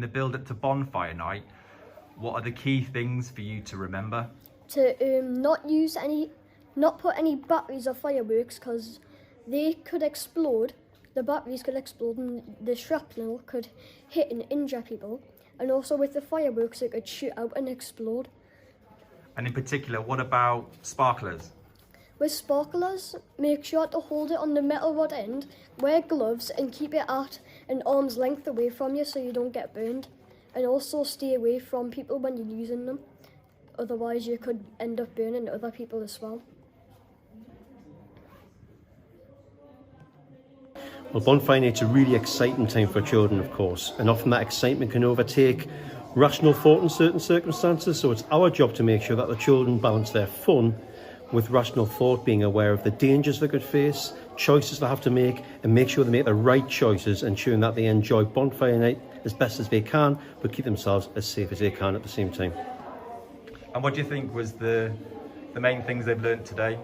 the build-up to Bonfire Night, what are the key things for you to remember? To not put any batteries or fireworks, because they could explode. The batteries could explode and the shrapnel could hit and injure people. And also with the fireworks, it could shoot out and explode. And in particular, what about sparklers? With sparklers, make sure to hold it on the metal rod end, wear gloves and keep it at an arm's length away from you so you don't get burned. And also stay away from people when you're using them. Otherwise you could end up burning other people as well. Well, Bonfire Night's a really exciting time for children, of course, and often that excitement can overtake rational thought in certain circumstances, so it's our job to make sure that the children balance their fun with rational thought, being aware of the dangers they could face, choices they have to make, and make sure they make the right choices, ensuring that they enjoy Bonfire Night as best as they can, but keep themselves as safe as they can at the same time. And what do you think was the main things they've learnt today?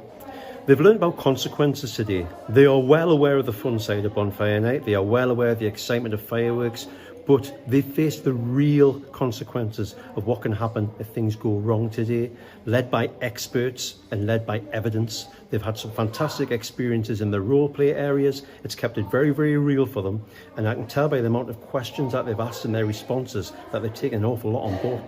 They've learned about consequences today. They are well aware of the fun side of Bonfire Night. They are well aware of the excitement of fireworks, but they face the real consequences of what can happen if things go wrong today, led by experts and led by evidence. They've had some fantastic experiences in the role play areas. It's kept it very, very real for them. And I can tell by the amount of questions that they've asked and their responses that they've taken an awful lot on board.